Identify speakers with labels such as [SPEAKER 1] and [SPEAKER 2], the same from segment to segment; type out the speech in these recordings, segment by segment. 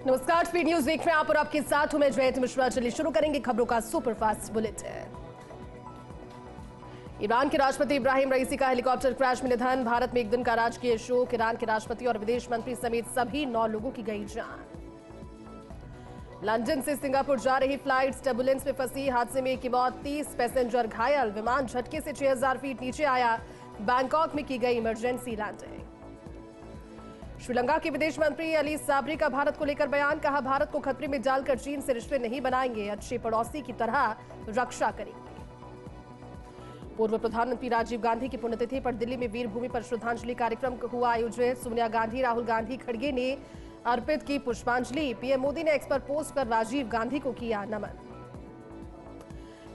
[SPEAKER 1] नमस्कार, speed news देख रहे हैं आप और आपके साथ हूं मैं जयंत मिश्रा। चलिए शुरू करेंगे खबरों का सुपरफास्ट बुलेटिन। ईरान के राष्ट्रपति इब्राहिम रईसी का हेलीकॉप्टर क्रैश में निधन। भारत में एक दिन का राजकीय शोक। ईरान के राष्ट्रपति और विदेश मंत्री समेत सभी 9 लोगों की गई जान। लंदन से सिंगापुर जा रही फ्लाइट टर्बुलेंस में फंसी। हादसे में की मौत, 30 पैसेंजर घायल। विमान झटके से 6000 फीट नीचे आया। बैंकॉक में की गई इमरजेंसी लैंडिंग। श्रीलंका के विदेश मंत्री अली साबरी का भारत को लेकर बयान। कहा, भारत को खतरे में डालकर चीन से रिश्ते नहीं बनाएंगे, अच्छे पड़ोसी की तरह रक्षा करेंगे। पूर्व प्रधानमंत्री राजीव गांधी की पुण्यतिथि पर दिल्ली में वीर भूमि पर श्रद्धांजलि कार्यक्रम हुआ आयोजित। सोनिया गांधी, राहुल गांधी, खड़गे ने अर्पित की पुष्पांजलि। पीएम मोदी ने एक्स पर पोस्ट कर राजीव गांधी को किया नमन।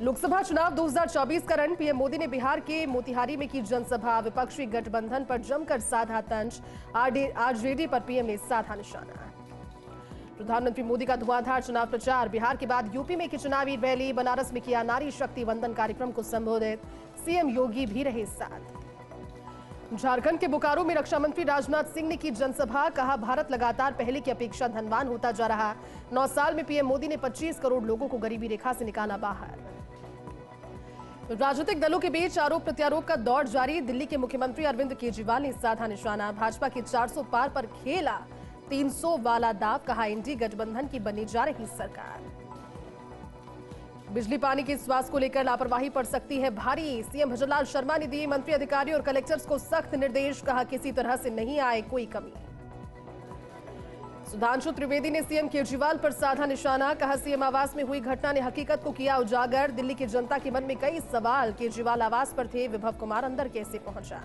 [SPEAKER 1] लोकसभा चुनाव 2024 का रण। पीएम मोदी ने बिहार के मोतिहारी में की जनसभा। विपक्षी गठबंधन पर जमकर साधा तंज। आरजेडी पर पीएम ने साधा निशाना। प्रधानमंत्री मोदी का धुआंधार चुनाव प्रचार। बिहार के बाद यूपी में की चुनावी रैली। बनारस में किया नारी शक्ति वंदन कार्यक्रम को संबोधित। सीएम योगी भी रहे साथ। झारखंड के बोकारो में रक्षा मंत्री राजनाथ सिंह ने की जनसभा। कहा, भारत लगातार पहले की अपेक्षा धनवान होता जा रहा। 9 साल में पीएम मोदी ने 25 करोड़ लोगों को गरीबी रेखा से निकाला बाहर। राजनीतिक दलों के बीच आरोप प्रत्यारोप का दौर जारी। दिल्ली के मुख्यमंत्री अरविंद केजरीवाल ने साधा निशाना। भाजपा की 400 पार पर खेला 300 वाला दाव। कहा, इंडी गठबंधन की बनी जा रही सरकार। बिजली पानी के स्वास्थ्य को लेकर लापरवाही पड़ सकती है भारी। सीएम भजनलाल शर्मा ने दिए मंत्री, अधिकारियों और कलेक्टर्स को सख्त निर्देश। कहा, किसी तरह से नहीं आए कोई कमी। सुधांशु त्रिवेदी ने सीएम केजरीवाल पर साधा निशाना। कहा, सीएम आवास में हुई घटना ने हकीकत को किया उजागर। दिल्ली की जनता के मन में कई सवाल। केजरीवाल आवास पर थे, विभव कुमार अंदर कैसे पहुंचा।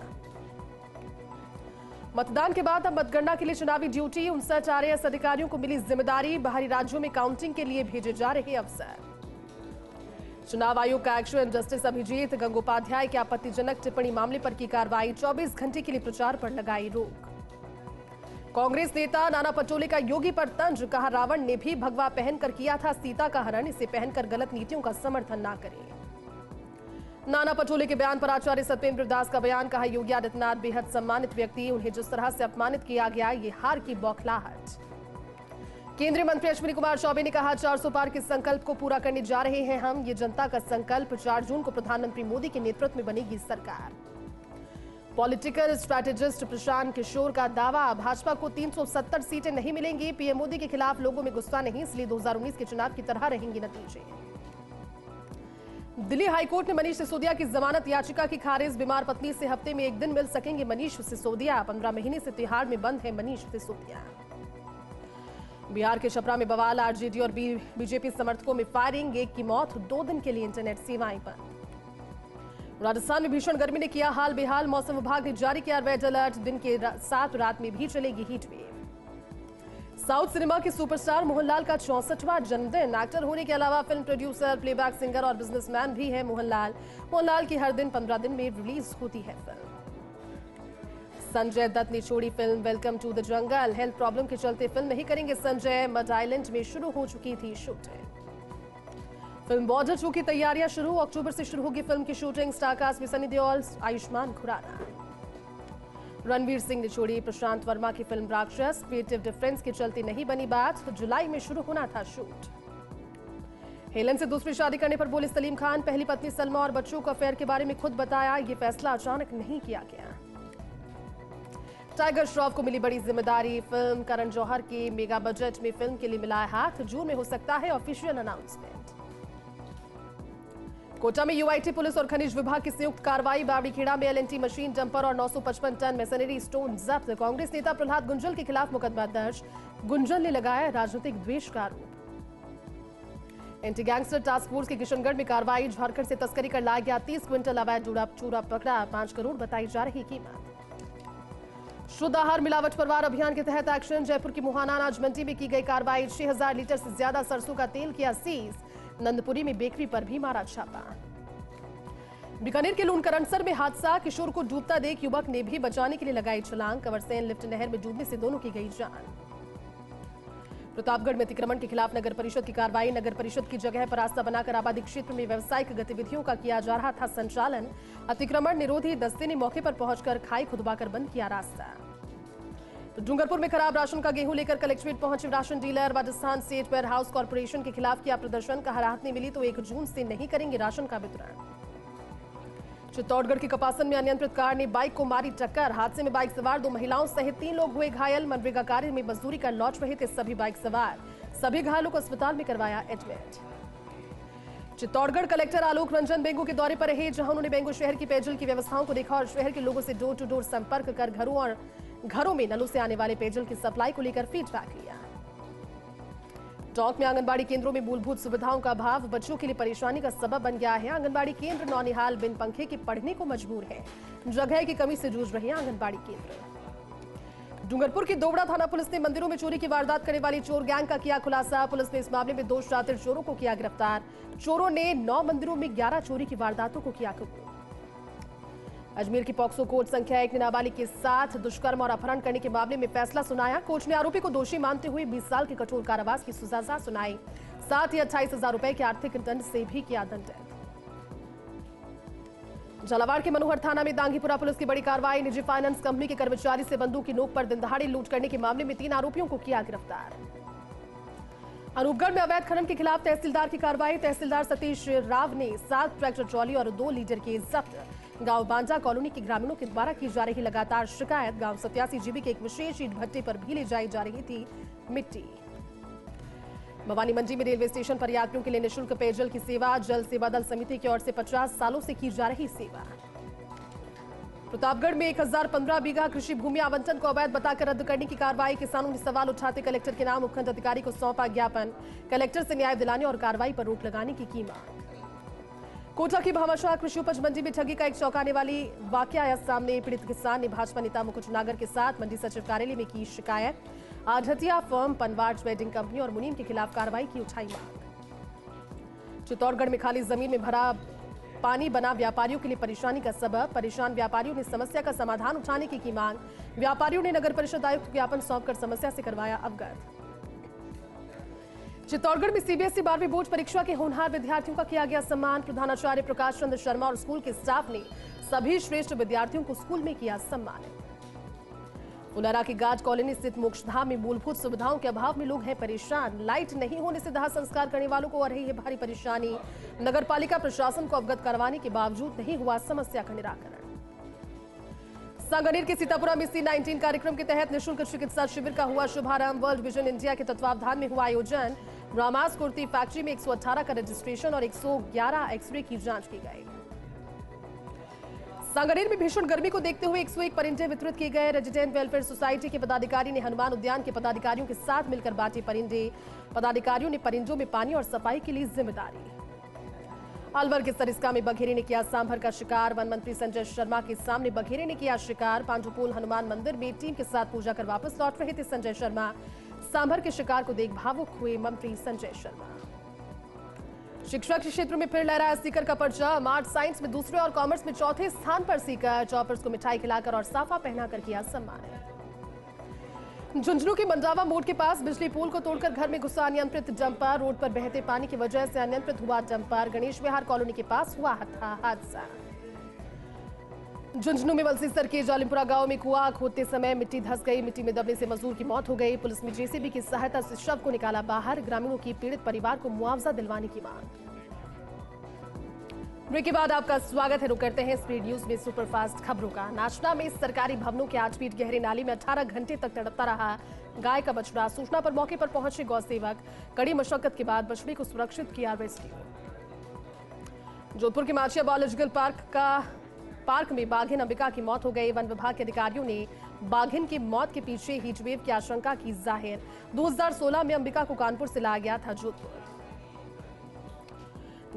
[SPEAKER 1] मतदान के बाद अब मतगणना के लिए चुनावी ड्यूटी। 59 आरएएस अधिकारियों को मिली जिम्मेदारी। बाहरी राज्यों में काउंटिंग के लिए भेजे जा रहे अफसर। चुनाव आयोग का एक्शन। जस्टिस अभिजीत गंगोपाध्याय के आपत्तिजनक टिप्पणी मामले पर की कार्रवाई। 24 घंटे के लिए प्रचार पर लगाई रोक। कांग्रेस नेता नाना पटोले का योगी पर तंज। कहा, रावण ने भी भगवा पहनकर किया था सीता का हरण। इसे पहनकर गलत नीतियों का समर्थन ना करें। नाना पटोले के बयान पर आचार्य सत्येंद्र दास का बयान। कहा, योगी आदित्यनाथ बेहद सम्मानित व्यक्ति। उन्हें जिस तरह से अपमानित किया गया, ये हार की बौखलाहट। केंद्रीय मंत्री अश्विनी कुमार चौबे ने कहा, 400 पार के संकल्प को पूरा करने जा रहे हैं हम। ये जनता का संकल्प। 4 जून को प्रधानमंत्री मोदी के नेतृत्व में बनेगी सरकार। पॉलिटिकल स्ट्रैटेजिस्ट प्रशांत किशोर का दावा, भाजपा को 370 सीटें नहीं मिलेंगी। पीएम मोदी के खिलाफ लोगों में गुस्सा नहीं, इसलिए 2019 के चुनाव की तरह रहेंगे नतीजे। दिल्ली हाईकोर्ट ने मनीष सिसोदिया की जमानत याचिका की खारिज। बीमार पत्नी से हफ्ते में 1 दिन मिल सकेंगे मनीष सिसोदिया। 15 महीने से तिहाड़ में बंद है मनीष सिसोदिया। बिहार के छपरा में बवाल। आरजेडी और बीजेपी समर्थकों में फायरिंग। 1 की मौत। 2 दिन के लिए इंटरनेट सेवाएं बंद। राजस्थान में भीषण गर्मी ने किया हाल बेहाल। मौसम विभाग ने जारी किया रेड अलर्ट। दिन के साथ रात में भी चलेगी हीट वेव। साउथ सिनेमा के सुपरस्टार मोहनलाल का 64वां जन्मदिन। एक्टर होने के अलावा फिल्म प्रोड्यूसर, प्लेबैक सिंगर और बिजनेसमैन भी है मोहनलाल की हर दिन 15 दिन में रिलीज होती है फिल्म। संजय दत्त ने छोड़ी film welcome to the jungle. Health problem के चलते फिल्म नहीं करेंगे संजय। मड आइलैंड में शुरू हो चुकी थी शूटिंग। फिल्म बॉर्डर 2 की तैयारियां शुरू। अक्टूबर से शुरू होगी फिल्म की शूटिंग। स्टारकास्ट में सनी देओल, आयुष्मान खुराना। रणवीर सिंह ने छोड़ी प्रशांत वर्मा की फिल्म राक्षस। क्रिएटिव डिफरेंस के चलते नहीं बनी बात। जुलाई में शुरू होना था शूट। हेलन से दूसरी शादी करने पर बोले सलीम खान। पहली पत्नी सलमा और बच्चों को अफेयर के बारे में खुद बताया। ये फैसला अचानक नहीं किया गया। टाइगर श्रॉफ को मिली बड़ी जिम्मेदारी। फिल्म करण जौहर के मेगा बजट में फिल्म के लिए मिला है हाथ। जून में हो सकता है ऑफिशियल अनाउंसमेंट। कोटा में यूआईटी पुलिस और खनिज विभाग की संयुक्त कार्रवाई। बावड़ीखेड़ा में एलएनटी मशीन डंपर और 955 टन मैसनरी स्टोन जब्त। कांग्रेस नेता प्रहलाद गुंजल के खिलाफ मुकदमा दर्ज। गुंजल ने लगाया राजनीतिक द्वेष का आरोप। एंटी गैंगस्टर टास्क फोर्स की किशनगढ़ में कार्रवाई। झारखंड से तस्करी कर लाया गया 30 क्विंटल अवैध चूरा पकड़ा। 5 करोड़ बताई जा रही कीमत। शुद्ध आहार मिलावट परवार अभियान के तहत एक्शन। जयपुर की मुहाना अनाज मंडी में की गई कार्रवाई। 6000 लीटर से ज्यादा सरसों का तेल किया सीज। नंदपुरी में बेकरी पर भी मारा छापा। बीकानेर के लूणकरणसर में हादसा। किशोर को डूबता देख युवक ने भी बचाने के लिए लगाई छलांग। कंवरसेन लिफ्ट नहर में डूबने से दोनों की गई जान। प्रतापगढ़ में अतिक्रमण के खिलाफ नगर परिषद की कार्रवाई। नगर परिषद की जगह पर रास्ता बनाकर आबादी क्षेत्र में व्यावसायिक गतिविधियों का किया जा रहा था संचालन। अतिक्रमण निरोधी दस्ते ने मौके पर पहुंचकर खाई खुदवाकर बंद किया रास्ता। तो डूंगरपुर में खराब राशन का गेहूं लेकर कलेक्ट्रेट पहुंचे ration dealer. Rajasthan state warehouse corporation के खिलाफ किया प्रदर्शन, कहा राहत नहीं मिली तो 1 जून से नहीं करेंगे राशन का वितरण। चित्तौड़गढ़ के कपासन में अनियंत्रित कार ने बाइक को मारी टक्कर, हादसे में बाइक सवार 2 महिलाओं सहित 3 लोग हुए घायल। मनरेगा कार्य में मजदूरी कर लौट रहे थे सभी बाइक सवार, सभी घायलों को अस्पताल में करवाया एडमिट। चित्तौड़गढ़ कलेक्टर आलोक रंजन बेंगू के दौरे पर रहे, जहां उन्होंने बेंगू शहर की पेयजल की व्यवस्थाओं को देखा और शहर के लोगों से डोर टू डोर संपर्क कर घरों में नलों से आने वाले पेयजल की सप्लाई को लेकर फीडबैक लिया। टोंक में आंगनबाड़ी केंद्रों में मूलभूत सुविधाओं का अभाव बच्चों के लिए परेशानी का सबब बन गया है। आंगनबाड़ी केंद्र नौनिहाल बिन पंखे के पढ़ने को मजबूर है, जगह की कमी से जूझ रहे हैं आंगनबाड़ी केंद्र। डूंगरपुर की दोवड़ा थाना पुलिस ने मंदिरों में चोरी की वारदात करने वाली चोर गैंग का किया खुलासा। पुलिस ने इस मामले में 2 शातिर चोरों को किया गिरफ्तार। चोरों ने 9 मंदिरों में 11 चोरी की वारदातों को किया कबूल। अजमेर की पॉक्सो कोर्ट संख्या 1 ने नाबालिग के साथ दुष्कर्म और अपहरण करने के मामले में फैसला सुनाया। कोर्ट ने आरोपी को दोषी मानते हुए 20 साल के कठोर कारावास की सजा सुनाई, साथ ही 28,000 रुपए के आर्थिक दंड से भी किया दंडित। झालावाड़ के मनोहर थाना में दांगीपुरा पुलिस की बड़ी कार्रवाई। निजी फाइनेंस कंपनी के कर्मचारी से बंदूक की नोक पर दिन दहाड़े लूट करने के मामले में 3 आरोपियों को किया गिरफ्तार। अनूपगढ़ में अवैध खनन के खिलाफ तहसीलदार की कार्रवाई। तहसीलदार सतीश राव ने 7 ट्रैक्टर ट्रॉली और 2 लीटर के जब्त। गांव बांजा कॉलोनी के ग्रामीणों के द्वारा की जा रही लगातार शिकायत। गांव 87 जीबी के एक विशेष ईंट भट्टे पर भी ले जाई जा रही थी मिट्टी। भवानी मंडी में रेलवे स्टेशन पर यात्रियों के लिए निःशुल्क पेयजल की सेवा। जल सेवा दल समिति की ओर से 50 सालों से की जा रही सेवा। प्रतापगढ़ में 1015 बीघा कृषि भूमि आवंटन को अवैध बताकर रद्द करने की कार्रवाई। किसानों ने सवाल उठाते कलेक्टर के नाम उपखंड अधिकारी को सौंपा ज्ञापन। कलेक्टर से न्याय दिलाने और कार्रवाई पर रोक लगाने की मांग। कोटा की भामाशाह कृषि उपज मंडी में ठगी का एक चौंकाने वाली वाकया आया सामने। पीड़ित किसान ने भाजपा नेता मुकुट नागर के साथ मंडी सचिव कार्यालय में की शिकायत। आढ़तिया फर्म, पनवाड़ वेडिंग कंपनी और मुनीम के खिलाफ कार्रवाई की उठाई मांग। चित्तौड़गढ़ में खाली जमीन में भरा पानी बना व्यापारियों के लिए परेशानी का सबब। परेशान व्यापारियों ने समस्या का समाधान उठाने की मांग। व्यापारियों ने नगर परिषद आयुक्त को ज्ञापन सौंपकर समस्या से करवाया अवगत। चित्तौड़गढ़ में सीबीएसई 12वीं बोर्ड परीक्षा के होनहार विद्यार्थियों का किया गया सम्मान। प्रधानाचार्य प्रकाश चंद्र शर्मा और स्कूल के स्टाफ ने सभी श्रेष्ठ विद्यार्थियों को स्कूल में किया सम्मानित। उलारा की गार्ड कॉलोनी स्थित मोक्षधाम में मूलभूत सुविधाओं के अभाव में लोग हैं परेशान। लाइट नहीं होने से दाह संस्कार करने वालों को आ रही है भारी परेशानी। नगरपालिका प्रशासन को अवगत करवाने के बावजूद नहीं हुआ समस्या का निराकरण। सांगानेर के सीतापुरा में C19 कार्यक्रम के तहत निःशुल्क चिकित्सा शिविर का हुआ शुभारंभ। वर्ल्ड विजन इंडिया के तत्वावधान में हुआ आयोजन। रामास कुर्ती फैक्ट्री में 118 का रजिस्ट्रेशन और 111 एक्सरे की जांच की गई। सांगानेर में भीषण गर्मी को देखते हुए 101 परिंदे वितरित किए गए। रेजिडेंट वेलफेयर सोसाइटी के पदाधिकारी ने हनुमान उद्यान के पदाधिकारियों के साथ मिलकर बांटे परिंदे। पदाधिकारियों ने परिंदों में पानी और सफाई के लिए जिम्मेदारी। अलवर के सरिस्का में बघेरे ने किया सांभर का शिकार। वन मंत्री संजय शर्मा के सामने बघेरे ने किया शिकार। पांडुपोल हनुमान मंदिर में टीम के साथ पूजा कर वापस लौट रहे थे संजय शर्मा। सांभर के शिकार को देख भावुक हुए मंत्री संजय शर्मा। शिक्षा के क्षेत्र में फिर लहराया सीकर का पर्चा। आर्ट्स साइंस में दूसरे और कॉमर्स में चौथे स्थान पर सीकर। टॉपर्स को मिठाई खिलाकर और साफा पहनाकर किया सम्मान। झुंझुनू के मंडावा मोड़ के पास बिजली पोल को तोड़कर घर में घुसा अनियंत्रित डंपर। रोड पर बहते पानी की वजह से अनियंत्रित हुआ डंपर। गणेश विहार कॉलोनी के पास हुआ हादसा। झुंझुनू में बलसीसर के जालिमपुरा गांव में कुआं खोदते समय मिट्टी धंस गई। मिट्टी में दबने से मजदूर की मौत हो गई। पुलिस ने जेसीबी की सहायता से शव को निकाला बाहर। ग्रामीणों की पीड़ित परिवार को मुआवजा दिलवाने की मांग। ब्रेक के बाद आपका स्वागत है। रुक करते हैं स्पीड न्यूज में सुपरफास्ट खबरों का। नाचना में सरकारी भवनों के 8 फीट गहरे नाली में 18 घंटे तक तड़पता रहा गाय का बछड़ा। सूचना पर मौके पर पहुंचे गौ सेवक। कड़ी मशक्कत के बाद बछड़े को सुरक्षित किया रेस्क्यू। जोधपुर के माचिया बायोलॉजिकल पार्क में बाघिन अंबिका की मौत हो गई। वन विभाग के अधिकारियों ने बाघिन की मौत के पीछे हीटवेव की आशंका की जाहिर। 2016 में अंबिका को कानपुर से लाया गया था जोधपुर।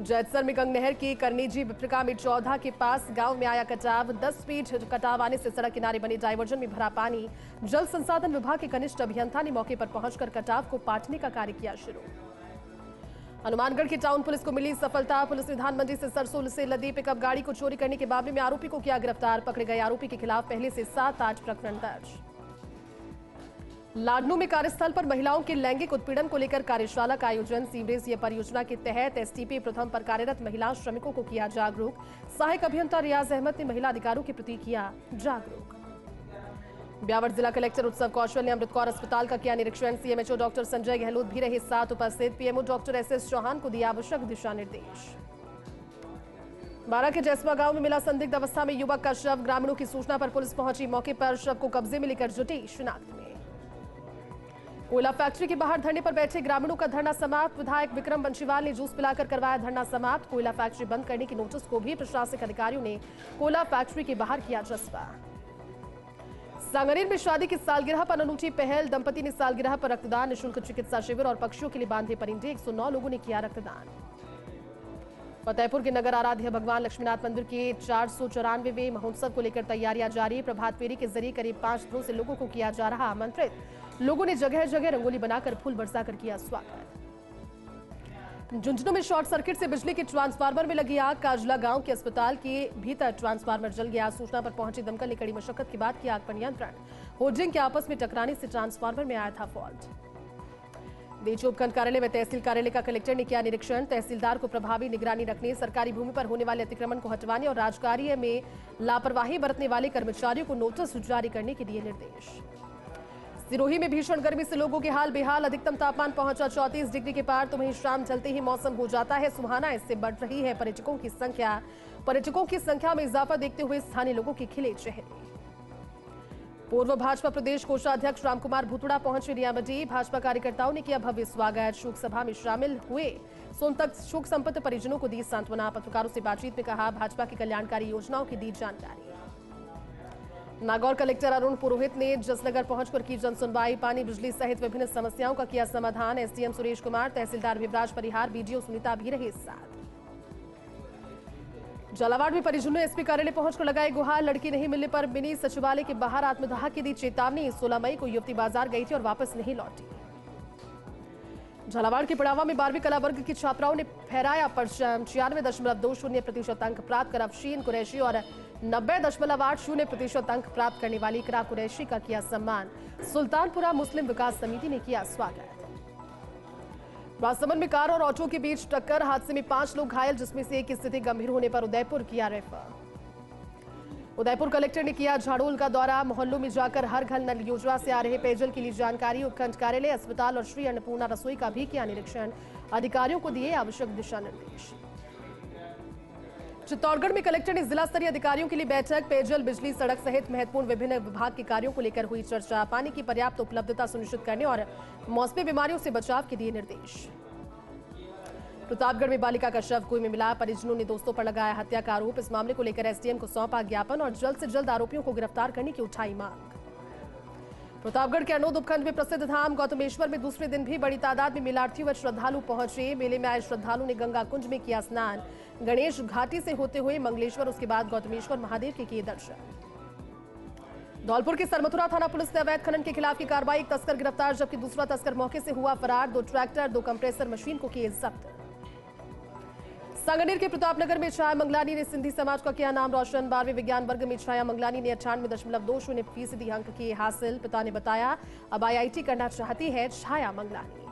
[SPEAKER 1] जैतसर में गंग नहर के करनेजी विप्रिका में 14 के पास गांव में आया कटाव। 10 फीट कटाव आने से सड़क किनारे बने डायवर्जन में भरा पानी। जल संसाधन विभाग के कनिष्ठ अभियंता ने मौके पर पहुंचकर कटाव को पाटने का कार्य किया शुरू। हनुमानगढ़ की टाउन पुलिस को मिली सफलता। पुलिस ने धान मंडी से सरसों से लदी पिकअप गाड़ी को चोरी करने के मामले में आरोपी को किया गिरफ्तार। पकड़े गए आरोपी के खिलाफ पहले से 7-8 प्रकरण दर्ज। लाडनू में कार्यस्थल पर महिलाओं के लैंगिक उत्पीड़न को लेकर कार्यशाला का आयोजन। सीवरेज परियोजना के तहत एसटीपी प्रथम पर कार्यरत महिला श्रमिकों को किया जागरूक। सहायक अभियंता रियाज अहमद ने महिला अधिकारों के प्रति किया जागरूक। ब्यावर जिला कलेक्टर उत्सव कौशल ने अमृत कौर अस्पताल का किया निरीक्षण। सीएमएचओ डॉक्टर संजय गहलोत भी रहे साथ उपस्थित। पीएमओ डॉक्टर एसएस चौहान को दिया आवश्यक दिशा निर्देश। बारां के जैसवा गांव में मिला संदिग्ध अवस्था में युवक का शव। ग्रामीणों की सूचना पर पुलिस पहुंची। मौके पर शव को कब्जे में लेकर जुटी शिनाख्त में। कोयला फैक्ट्री के बाहर धरने पर बैठे ग्रामीणों का धरना समाप्त। विधायक विक्रम बंशीवाल ने जूस पिलाकर करवाया धरना समाप्त। कोयला फैक्ट्री बंद करने की नोटिस को भी प्रशासनिक अधिकारियों ने कोयला फैक्ट्री के बाहर किया जस्वा। सांगनेर में शादी की सालगिरह पर अनूठी पहल। दंपति ने सालगिरह पर रक्तदान, निःशुल्क चिकित्सा शिविर और पक्षियों के लिए बांधे परिंदे। 109 लोगों ने किया रक्तदान। फतेहपुर के नगर आराध्य भगवान लक्ष्मीनाथ मंदिर के 494वें महोत्सव को लेकर तैयारियां जारी। प्रभात फेरी के जरिए करीब 5 दिनों से लोगों को किया जा रहा आमंत्रित। लोगों ने जगह जगह रंगोली बनाकर फूल बरसाकर किया स्वागत। झुंझुनू में शॉर्ट सर्किट से बिजली के ट्रांसफार्मर में लगी आग। काजला गांव के अस्पताल के भीतर ट्रांसफार्मर जल गया। सूचना पर पहुंची दमकल ने कड़ी मशक्कत के बाद किया आग पर नियंत्रण। होर्डिंग के आपस में टकराने से ट्रांसफार्मर में आया था फॉल्ट। डीजी उपखंड कार्यालय में तहसील कार्यालय का कलेक्टर ने किया निरीक्षण। तहसीलदार को प्रभावी निगरानी रखने, सरकारी भूमि पर होने वाले अतिक्रमण को हटवाने और राजकार्य में लापरवाही बरतने वाले कर्मचारियों को नोटिस जारी करने के दिए निर्देश। सिरोही में भीषण गर्मी से लोगों के हाल बेहाल। अधिकतम तापमान पहुंचा 34 डिग्री के पार। तो वहीं शाम चलते ही मौसम हो जाता है सुहाना। इससे बढ़ रही है पर्यटकों की संख्या। पर्यटकों की संख्या में इजाफा देखते हुए स्थानीय लोगों के खिले चेहरे। पूर्व भाजपा प्रदेश कोषाध्यक्ष रामकुमार भूतड़ा पहुंचे नियामती। भाजपा कार्यकर्ताओं ने किया भव्य स्वागत। शोक सभा में शामिल हुए सोनतक शोक संपन्न परिजनों को दी सांत्वना। पत्रकारों से बातचीत में कहा भाजपा की कल्याणकारी योजनाओं की दी जानकारी। नागौर कलेक्टर अरुण पुरोहित ने जसनगर पहुंचकर की जन सुनवाई। पानी, बिजली सहित विभिन्न समस्याओं का किया समाधान। एसडीएम सुरेश कुमार, तहसीलदार विवराज परिहार, बीडीओ सुनीता भी रहे साथ। झालावाड़ में परिजनों ने एसपी कार्यालय पहुंचकर लगाई गुहार। लड़की नहीं मिलने पर मिनी सचिवालय के बाहर आत्मदाह की दी चेतावनी। 16 मई को युवती बाजार गई थी और वापस नहीं लौटी। झालावाड़ के पड़ावा में 12वीं कला वर्ग की छात्राओं ने फहराया परचम। 96.20% अंक प्राप्त कर अफशीन कुरैशी और 90.80% अंक प्राप्त करने वाली इकरा कुरैशी का किया सम्मान। सुल्तानपुरा मुस्लिम विकास समिति ने किया स्वागत। राजसमंद में कार और ऑटो के बीच टक्कर। हादसे में 5 लोग घायल, जिसमें से एक की स्थिति गंभीर होने पर उदयपुर किया रेफर। उदयपुर कलेक्टर ने किया झाड़ोल का दौरा। मोहल्लों में जाकर हर घर नल योजना से आ रहे पेयजल की ली जानकारी। उपखंड कार्यालय, अस्पताल और श्री अन्नपूर्णा रसोई का भी किया निरीक्षण। अधिकारियों को दिए आवश्यक दिशा निर्देश। चित्तौड़गढ़ में कलेक्टर ने जिला स्तरीय अधिकारियों के लिए बैठक। पेयजल, बिजली, सड़क सहित महत्वपूर्ण विभिन्न विभाग के कार्यों को लेकर हुई चर्चा। पानी की पर्याप्त उपलब्धता सुनिश्चित करने और मौसमी बीमारियों से बचाव के दिए निर्देश। प्रतापगढ़ में बालिका का शव कुएं में मिला। परिजनों ने दोस्तों पर लगाया हत्या का आरोप। इस मामले को लेकर एसडीएम को सौंपा ज्ञापन और जल्द से जल्द आरोपियों को गिरफ्तार करने की उठाई मांग। प्रतापगढ़ के अनोद उपखंड में प्रसिद्ध धाम गौतमेश्वर में दूसरे दिन भी बड़ी तादाद में मेलार्थी व श्रद्धालु पहुंचे। मेले में आए श्रद्धालु ने गंगा कुंज में किया स्नान। गणेश घाटी से होते हुए मंगलेश्वर, उसके बाद गौतमेश्वर महादेव के किए दर्शन। धौलपुर के सरमथुरा थाना पुलिस ने अवैध खनन के खिलाफ की कार्रवाई। एक तस्कर गिरफ्तार, जबकि दूसरा तस्कर मौके से हुआ फरार। 2 ट्रैक्टर, 2 कंप्रेसर मशीन को किए जब्त। सांगनेर के प्रतापनगर में छाया मंगलानी ने सिंधी समाज का किया नाम रोशन। 12वें विज्ञान वर्ग में छाया मंगलानी ने 98.20% अंक किए हासिल। पिता ने बताया अब आईआईटी करना चाहती है छाया मंगलानी।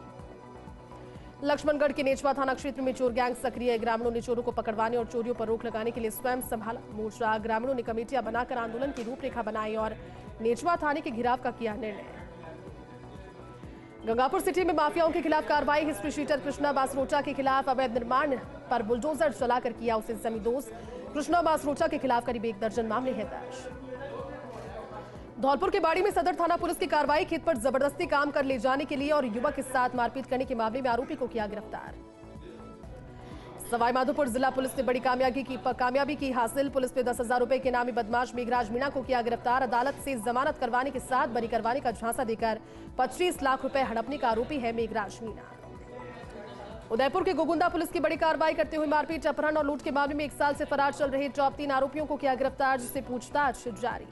[SPEAKER 1] लक्ष्मणगढ़ के नेचवा थाना क्षेत्र में चोर गैंग सक्रिय। ग्रामीणों ने चोरों को पकड़वाने और चोरियों पर रोक लगाने के लिए स्वयं संभाला मोर्चा। ग्रामीणों ने कमेटियां बनाकर आंदोलन की रूपरेखा बनाई और नेचवा थाने के घिराव का किया निर्णय। गंगापुर सिटी में माफियाओं के खिलाफ कार्रवाई। हिस्ट्री शीटर कृष्णा बासरोटा के खिलाफ अवैध निर्माण पर बुलडोजर चलाकर किया उसे जमींदोज। कृष्णा बासरोटा के खिलाफ करीब 1 दर्जन मामले हैं दर्ज। धौलपुर के बाड़ी में सदर थाना पुलिस की कार्रवाई। खेत पर जबरदस्ती काम कर ले जाने के लिए और युवक के साथ मारपीट करने के मामले में आरोपी को किया गिरफ्तार। सवाईमाधोपुर जिला पुलिस ने बड़ी कामयाबी की हासिल। पुलिस ने 10,000 रुपए के नामी बदमाश मेघराज मीणा को किया गिरफ्तार। अदालत से जमानत करवाने के साथ बरी करवाने का झांसा देकर 25 लाख रुपए हड़पने का आरोपी है मेघराज मीणा। उदयपुर के गोगुंदा पुलिस की बड़ी कार्रवाई करते हुए मारपीट, अपहरण और लूट के मामले में 1 साल से फरार चल रहे टॉप 3 आरोपियों को किया गिरफ्तार, जिससे पूछताछ जारी।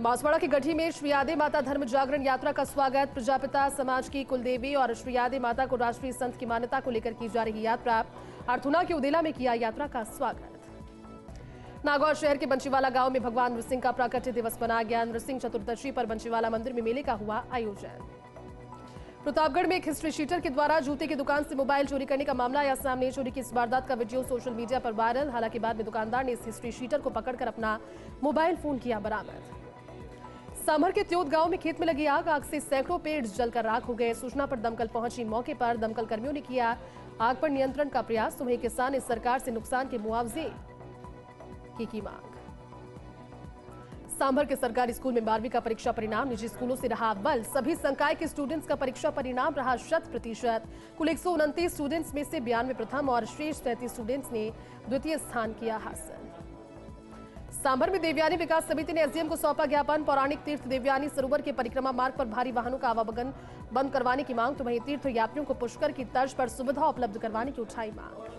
[SPEAKER 1] बांसवाड़ा के गढ़ी में श्री आदे माता धर्म जागरण यात्रा का स्वागत। प्रजापिता समाज की कुलदेवी और श्री आदे माता को राष्ट्रीय संत की मान्यता को लेकर की जा रही यात्रा। अर्थुना के उदेला में किया यात्रा का स्वागत। नागौर शहर के बंशीवाला गांव में भगवान नृसिंह का प्राकट्य दिवस मनाया गया। नृसिंह चतुर्दशी पर बंशीवाला मंदिर में मेले का हुआ आयोजन। प्रतापगढ़ में एक हिस्ट्री शीटर के द्वारा जूते की दुकान से मोबाइल चोरी करने का मामला आया सामने। चोरी की इस वारदात का वीडियो सोशल मीडिया पर वायरल। हालांकि बाद में दुकानदार ने इस हिस्ट्री शीटर को पकड़कर अपना मोबाइल फोन किया बरामद। सांभर के त्योत गांव में खेत में लगी आग से सैकड़ों पेड़ जलकर राख हो गए। सूचना पर दमकल पहुंची। मौके पर दमकल कर्मियों ने किया आग पर नियंत्रण का प्रयास। तो वहीं किसान ने सरकार से नुकसान के मुआवजे की मांग। सांभर के सरकारी स्कूल में 12वीं का परीक्षा परिणाम। निजी स्कूलों से रहा अव्वल। सभी संकाय के स्टूडेंट्स का परीक्षा परिणाम रहा 100%। कुल 129 स्टूडेंट्स में से 92 प्रथम और शेष 33 स्टूडेंट्स ने द्वितीय स्थान किया हासिल। सांभर में देवयानी विकास समिति ने एसडीएम को सौंपा ज्ञापन। पौराणिक तीर्थ देवयानी सरोवर के परिक्रमा मार्ग पर भारी वाहनों का आवागमन बंद करवाने की मांग। तो वहीं तीर्थ यात्रियों को पुष्कर की तर्ज पर सुविधा उपलब्ध करवाने की उठाई मांग।